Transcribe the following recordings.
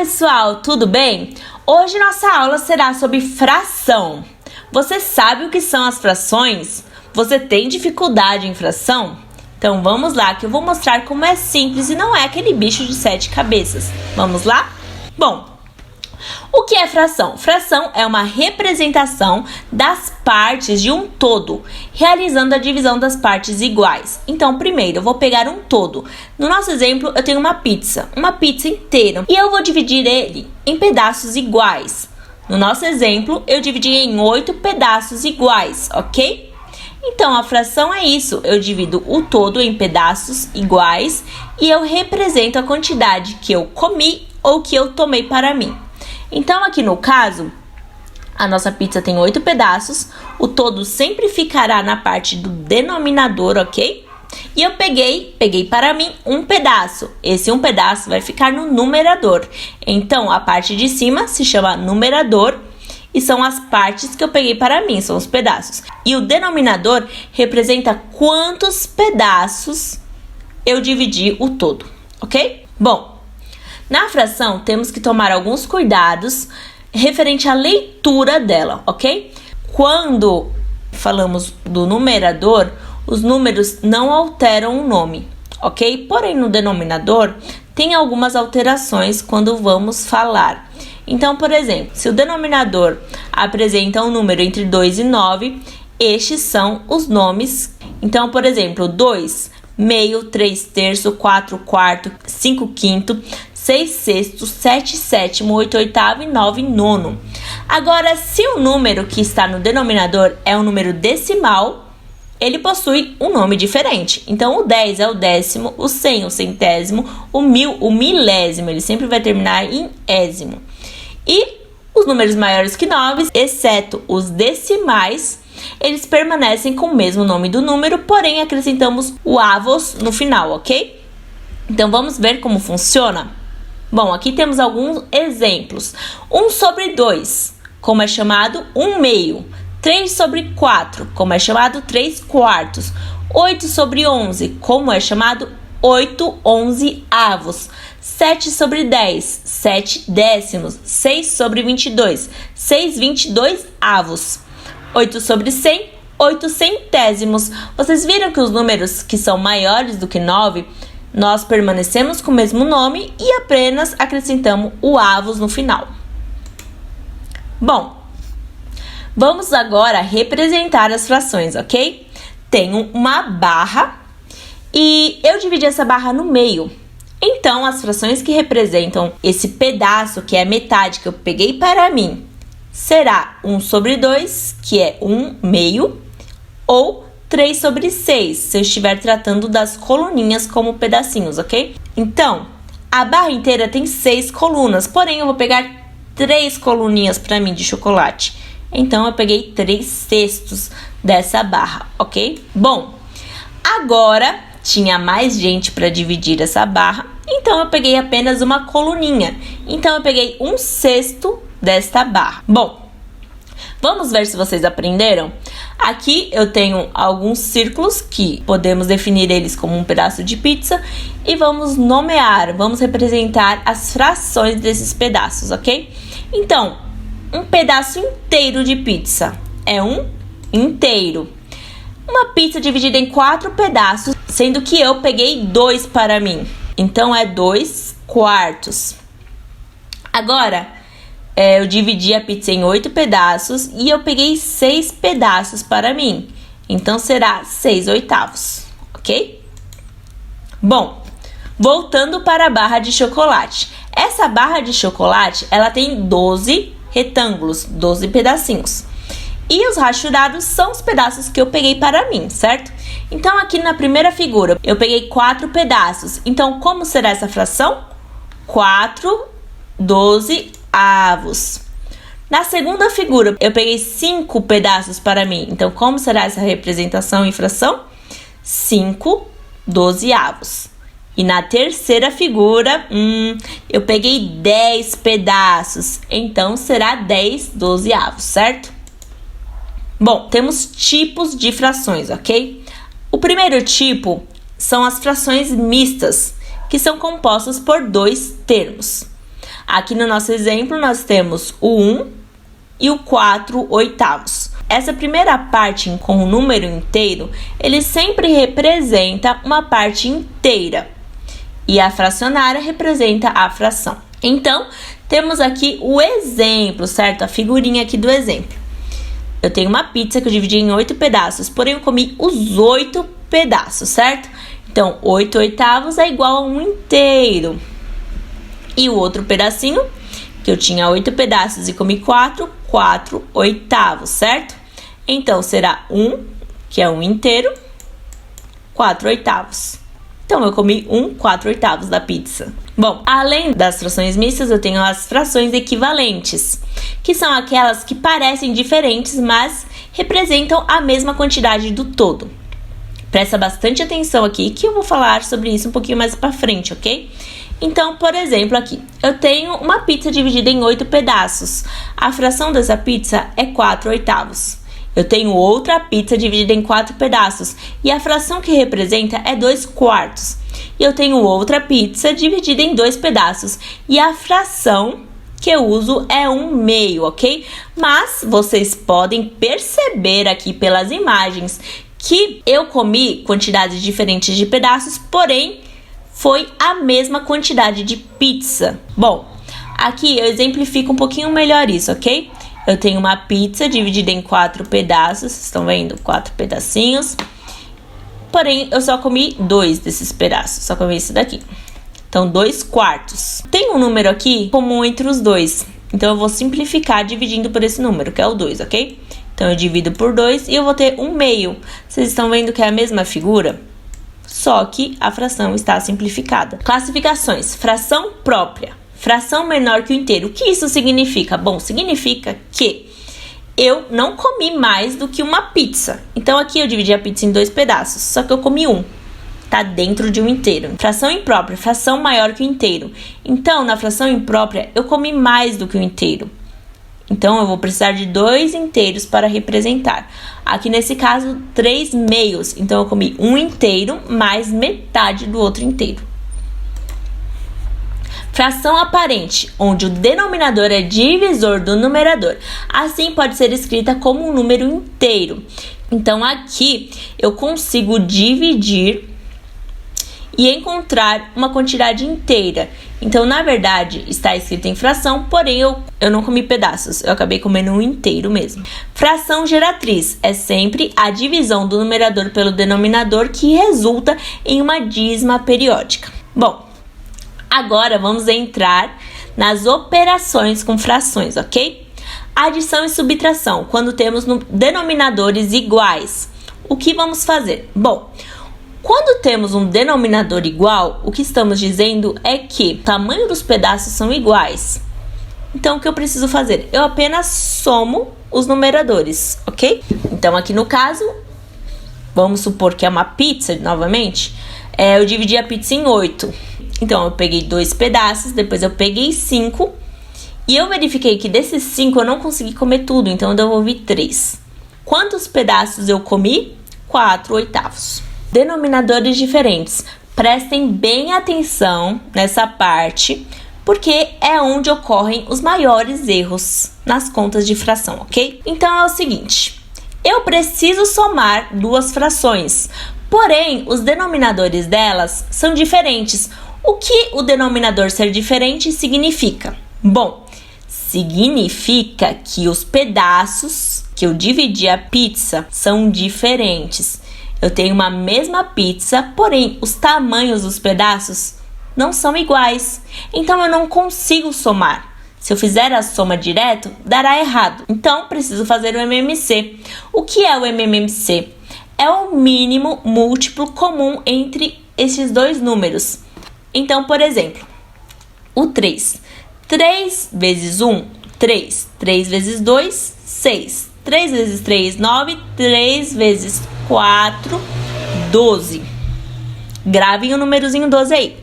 pessoal, tudo bem? Hoje nossa aula será sobre fração. Você sabe o que são as frações? Você tem dificuldade em fração? Então vamos lá que eu vou mostrar como é simples e não é aquele bicho de 7 cabeças. Vamos lá? Bom, o que é fração? Fração é uma representação das partes de um todo, realizando a divisão das partes iguais. Então, primeiro, eu vou pegar um todo. No nosso exemplo, eu tenho uma pizza inteira, e eu vou dividir ele em pedaços iguais. No nosso exemplo, eu dividi em 8 pedaços iguais, ok? Então, a fração é isso. Eu divido o todo em pedaços iguais e eu represento a quantidade que eu comi ou que eu tomei para mim. Então, aqui no caso, a nossa pizza tem 8 pedaços, o todo sempre ficará na parte do denominador, ok? E eu peguei para mim um pedaço. Esse um pedaço vai ficar no numerador. Então, a parte de cima se chama numerador e são as partes que eu peguei para mim, são os pedaços. E o denominador representa quantos pedaços eu dividi o todo, ok? Bom, na fração, temos que tomar alguns cuidados referente à leitura dela, ok? Quando falamos do numerador, os números não alteram o nome, ok? Porém, no denominador, tem algumas alterações quando vamos falar. Então, por exemplo, se o denominador apresenta um número entre 2 e 9, estes são os nomes. Então, por exemplo, 2, meio, 3 terço, 4 quarto, 5 quinto, 6 sexto, 7 sétimo, 8 oitavo e 9 nono. Agora, se o número que está no denominador é um número decimal, ele possui um nome diferente. Então, o 10 é o décimo, o 100 o centésimo, o 1000 o milésimo. Ele sempre vai terminar em ésimo. E os números maiores que 9, exceto os decimais, eles permanecem com o mesmo nome do número, porém acrescentamos o avos no final, ok? Então, vamos ver como funciona? Bom, aqui temos alguns exemplos. 1 sobre 2, como é chamado 1 meio. 3 sobre 4, como é chamado 3 quartos. 8 sobre 11, como é chamado 8 onzeavos. 7 sobre 10, 7 décimos. 6 sobre 22, 6 22avos. 8 sobre 100, 8 centésimos. Vocês viram que os números que são maiores do que 9, nós permanecemos com o mesmo nome e apenas acrescentamos o avos no final. Bom, vamos agora representar as frações, ok? Tenho uma barra e eu dividi essa barra no meio. Então, as frações que representam esse pedaço, que é a metade que eu peguei para mim, será 1 sobre 2, que é 1 meio, ou 3 sobre 6, se eu estiver tratando das coluninhas como pedacinhos, ok? Então, a barra inteira tem 6 colunas, porém eu vou pegar 3 coluninhas para mim de chocolate. Então, eu peguei 3 sextos dessa barra, ok? Bom, agora tinha mais gente para dividir essa barra, então eu peguei apenas uma coluninha. Então, eu peguei 1 sexto desta barra. Bom, vamos ver se vocês aprenderam? Aqui eu tenho alguns círculos que podemos definir eles como um pedaço de pizza e vamos nomear, vamos representar as frações desses pedaços, ok? Então, um pedaço inteiro de pizza é um inteiro. Uma pizza dividida em 4 pedaços, sendo que eu peguei 2 para mim. Então, é 2 quartos. Agora, eu dividi a pizza em 8 pedaços e eu peguei 6 pedaços para mim. Então, será 6 oitavos, ok? Bom, voltando para a barra de chocolate. Essa barra de chocolate, ela tem 12 retângulos, 12 pedacinhos. E os rachurados são os pedaços que eu peguei para mim, certo? Então, aqui na primeira figura, eu peguei 4 pedaços. Então, como será essa fração? 4 12avos. Na segunda figura, eu peguei 5 pedaços para mim. Então, como será essa representação em fração? 5 12avos. E na terceira figura, eu peguei 10 pedaços. Então, será 10 12avos, certo? Bom, temos tipos de frações, ok? O primeiro tipo são as frações mistas, que são compostas por 2 termos. Aqui no nosso exemplo, nós temos o 1 e o 4/8. Essa primeira parte com o número inteiro, ele sempre representa uma parte inteira. E a fracionária representa a fração. Então, temos aqui o exemplo, certo? A figurinha aqui do exemplo. Eu tenho uma pizza que eu dividi em 8 pedaços, porém eu comi os 8 pedaços, certo? Então, 8/8 é igual a 1 inteiro. E o outro pedacinho, que eu tinha 8 pedaços e comi 4/8, certo? Então, será 1, que é 1 inteiro, 4/8. Então, eu comi 4/8 da pizza. Bom, além das frações mistas, eu tenho as frações equivalentes, que são aquelas que parecem diferentes, mas representam a mesma quantidade do todo. Presta bastante atenção aqui, que eu vou falar sobre isso um pouquinho mais pra frente, ok? Então, por exemplo, aqui, eu tenho uma pizza dividida em 8 pedaços. A fração dessa pizza é 4/8. Eu tenho outra pizza dividida em 4 pedaços e a fração que representa é 2/4. E eu tenho outra pizza dividida em 2 pedaços e a fração que eu uso é 1/2, ok? Mas vocês podem perceber aqui pelas imagens que eu comi quantidades diferentes de pedaços, porém foi a mesma quantidade de pizza. Bom, aqui eu exemplifico um pouquinho melhor isso, ok? Eu tenho uma pizza dividida em 4 pedaços, vocês estão vendo? 4 pedacinhos. Porém, eu só comi 2 desses pedaços, só comi esse daqui. Então, 2/4. Tem um número aqui comum entre os dois, então eu vou simplificar dividindo por esse número, que é o 2, ok? Então, eu divido por 2 e eu vou ter 1/2. Vocês estão vendo que é a mesma figura? Só que a fração está simplificada. Classificações. Fração própria. Fração menor que o inteiro. O que isso significa? Bom, significa que eu não comi mais do que uma pizza. Então, aqui eu dividi a pizza em 2 pedaços, só que eu comi 1. Tá dentro de um inteiro. Fração imprópria. Fração maior que o inteiro. Então, na fração imprópria, eu comi mais do que o inteiro. Então, eu vou precisar de 2 inteiros para representar. Aqui, nesse caso, 3/2. Então, eu comi 1 inteiro mais metade do outro inteiro. Fração aparente, onde o denominador é divisor do numerador. Assim, pode ser escrita como um número inteiro. Então, aqui, eu consigo dividir e encontrar uma quantidade inteira. Então, na verdade, está escrito em fração, porém eu não comi pedaços, eu acabei comendo um inteiro mesmo. Fração geratriz é sempre a divisão do numerador pelo denominador que resulta em uma dízima periódica. Bom, agora vamos entrar nas operações com frações, ok? Adição e subtração, quando temos denominadores iguais. O que vamos fazer? Bom, quando temos um denominador igual, o que estamos dizendo é que o tamanho dos pedaços são iguais. Então, o que eu preciso fazer? Eu apenas somo os numeradores, ok? Então, aqui no caso, vamos supor que é uma pizza, novamente, eu dividi a pizza em 8. Então, eu peguei 2 pedaços, depois eu peguei 5, e eu verifiquei que desses 5 eu não consegui comer tudo, então eu devolvi 3. Quantos pedaços eu comi? 4/8. Denominadores diferentes. Prestem bem atenção nessa parte, porque é onde ocorrem os maiores erros nas contas de fração, ok? Então, é o seguinte, eu preciso somar 2 frações, porém, os denominadores delas são diferentes. O que o denominador ser diferente significa? Bom, significa que os pedaços que eu dividi a pizza são diferentes. Eu tenho uma mesma pizza, porém os tamanhos dos pedaços não são iguais. Então eu não consigo somar. Se eu fizer a soma direto, dará errado. Então preciso fazer o MMC. O que é o MMC? É o mínimo múltiplo comum entre esses dois números. Então, por exemplo, o 3. 3 vezes 1, 3. 3 vezes 2, 6. 3 vezes 3, 9. 3 vezes 4, 12. Gravem o númerozinho 12 aí.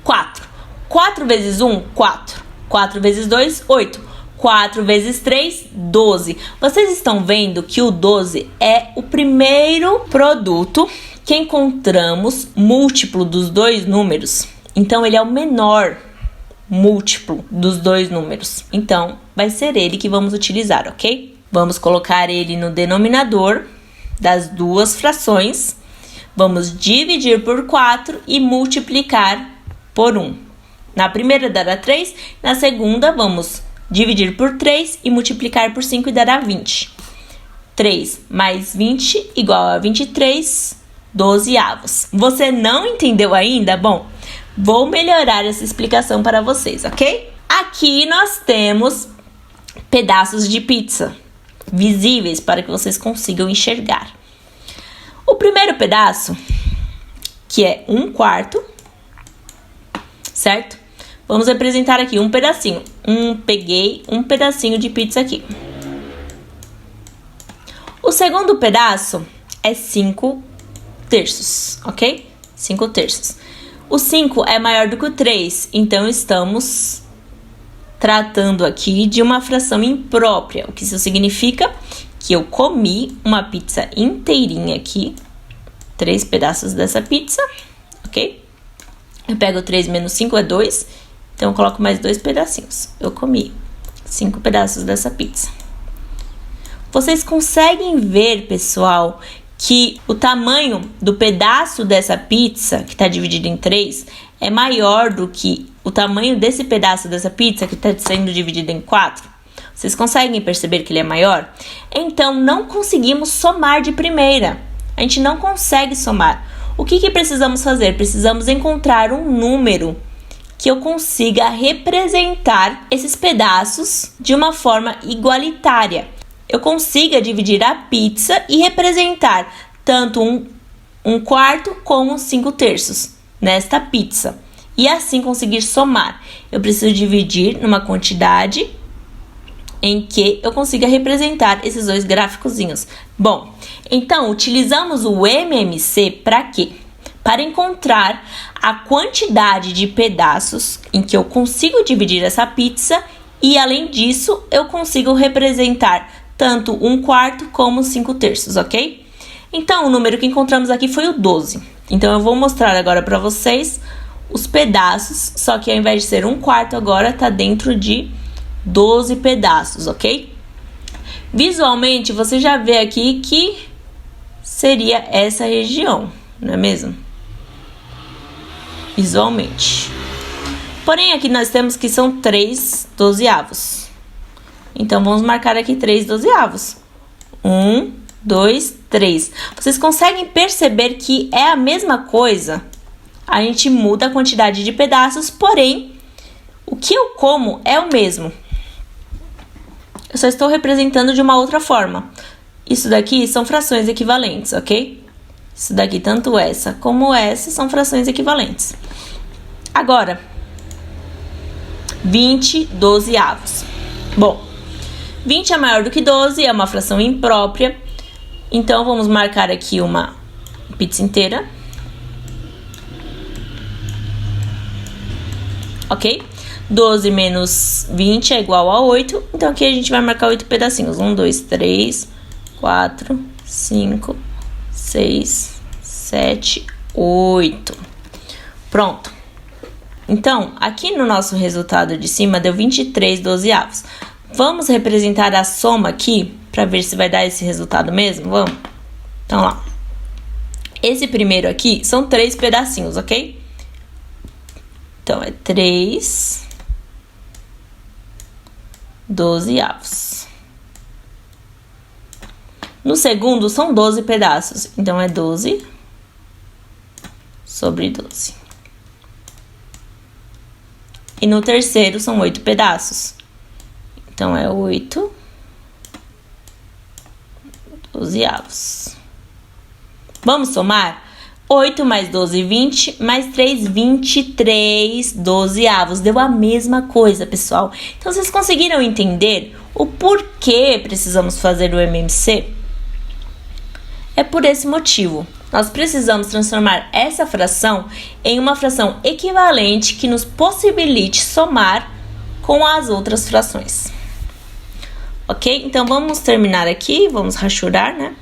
4. 4 vezes 1, 4. 4 vezes 2, 8. 4 vezes 3, 12. Vocês estão vendo que o 12 é o primeiro produto que encontramos múltiplo dos dois números. Então, ele é o menor múltiplo dos dois números. Então, vai ser ele que vamos utilizar, ok? Vamos colocar ele no denominador das duas frações. Vamos dividir por 4 e multiplicar por 1. Na primeira dará 3, na segunda vamos dividir por 3 e multiplicar por 5 e dará 20. 3 mais 20 igual a 23 dozeavos. Você não entendeu ainda? Bom, vou melhorar essa explicação para vocês, ok? Aqui nós temos pedaços de pizza visíveis para que vocês consigam enxergar. O primeiro pedaço, que é 1/4, certo? Vamos representar aqui um pedacinho. Peguei um pedacinho de pizza aqui. O segundo pedaço é 5/3, ok? 5/3. O 5 é maior do que o 3, então estamos tratando aqui de uma fração imprópria. O que isso significa? Que eu comi uma pizza inteirinha aqui, 3 pedaços dessa pizza, ok? Eu pego 3 menos 5 é 2, então eu coloco mais 2 pedacinhos. Eu comi 5 pedaços dessa pizza. Vocês conseguem ver, pessoal, que o tamanho do pedaço dessa pizza, que está dividido em 3, é maior do que o tamanho desse pedaço dessa pizza, que está sendo dividido em 4? Vocês conseguem perceber que ele é maior? Então, não conseguimos somar de primeira. A gente não consegue somar. O que precisamos fazer? Precisamos encontrar um número que eu consiga representar esses pedaços de uma forma igualitária. Eu consiga dividir a pizza e representar tanto 1/4 como 5/3 nesta pizza. E assim conseguir somar. Eu preciso dividir numa quantidade em que eu consiga representar esses dois gráficozinhos. Bom, então utilizamos o MMC para quê? Para encontrar a quantidade de pedaços em que eu consigo dividir essa pizza e, além disso, eu consigo representar tanto 1/4 como 5/3, ok? Então, o número que encontramos aqui foi o 12. Então, eu vou mostrar agora para vocês os pedaços, só que ao invés de ser 1/4, agora tá dentro de 12 pedaços, ok? Visualmente, você já vê aqui que seria essa região, não é mesmo? Visualmente. Porém, aqui nós temos que são 3 dozeavos. Então, vamos marcar aqui 3 dozeavos. 1, 2, 3. Vocês conseguem perceber que é a mesma coisa? A gente muda a quantidade de pedaços, porém, o que eu como é o mesmo. Eu só estou representando de uma outra forma. Isso daqui são frações equivalentes, ok? Isso daqui, tanto essa como essa, são frações equivalentes. Agora, 20 dozeavos. Bom, 20 é maior do que 12, é uma fração imprópria. Então, vamos marcar aqui uma pizza inteira. Ok? 12 menos 20 é igual a 8. Então, aqui a gente vai marcar 8 pedacinhos. 1, 2, 3, 4, 5, 6, 7, 8. Pronto. Então, aqui no nosso resultado de cima, deu 23 dozeavos. Vamos representar a soma aqui, para ver se vai dar esse resultado mesmo? Vamos? Então, lá. Esse primeiro aqui são 3 pedacinhos, ok? Então, é 3 dozeavos. No segundo, são 12 pedaços. Então, é 12 sobre 12. E no terceiro, são 8 pedaços. Então, é 8 dozeavos. Vamos somar? 8 mais 12, 20, mais 3, 23 dozeavos. Deu a mesma coisa, pessoal. Então, vocês conseguiram entender o porquê precisamos fazer o MMC? É por esse motivo. Nós precisamos transformar essa fração em uma fração equivalente que nos possibilite somar com as outras frações. Ok? Então, vamos terminar aqui, vamos rachurar, né?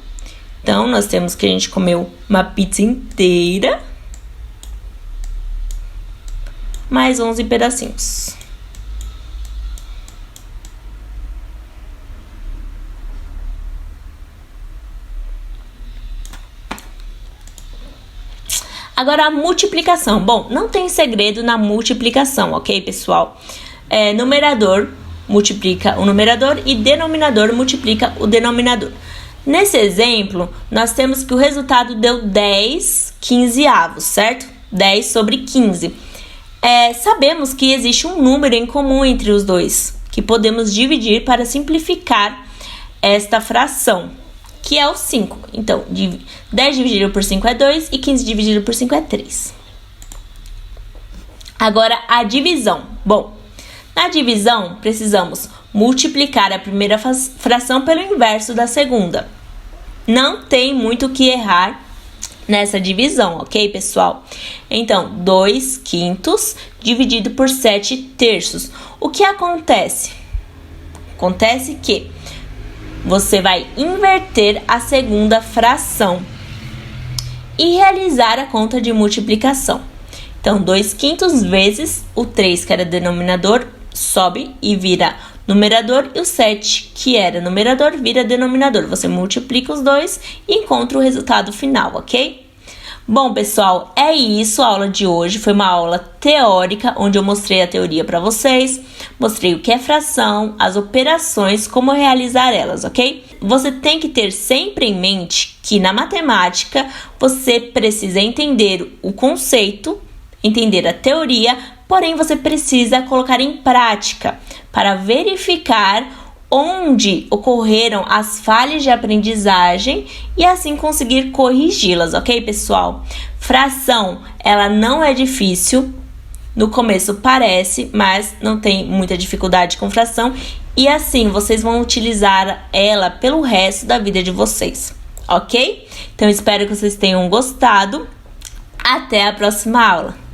Então, nós temos que a gente comeu uma pizza inteira, mais 11 pedacinhos. Agora, a multiplicação. Bom, não tem segredo na multiplicação, ok, pessoal? Numerador multiplica o numerador e denominador multiplica o denominador. Nesse exemplo, nós temos que o resultado deu 10 quinzeavos, certo? 10 sobre 15. Sabemos que existe um número em comum entre os dois, que podemos dividir para simplificar esta fração, que é o 5. Então, 10 dividido por 5 é 2 e 15 dividido por 5 é 3. Agora, a divisão. Bom, na divisão, precisamos multiplicar a primeira fração pelo inverso da segunda. Não tem muito o que errar nessa divisão, ok, pessoal? Então, 2 quintos dividido por 7 terços. O que acontece? Acontece que você vai inverter a segunda fração e realizar a conta de multiplicação. Então, 2 quintos vezes o 3, que era denominador, sobe e vira numerador, e o 7, que era numerador, vira denominador. Você multiplica os dois e encontra o resultado final, ok? Bom, pessoal, é isso a aula de hoje. Foi uma aula teórica, onde eu mostrei a teoria para vocês, mostrei o que é fração, as operações, como realizar elas, ok? Você tem que ter sempre em mente que na matemática você precisa entender o conceito, entender a teoria, porém você precisa colocar em prática para verificar onde ocorreram as falhas de aprendizagem e assim conseguir corrigi-las, ok, pessoal? Fração, ela não é difícil, no começo parece, mas não tem muita dificuldade com fração e assim vocês vão utilizar ela pelo resto da vida de vocês, ok? Então espero que vocês tenham gostado. Até a próxima aula!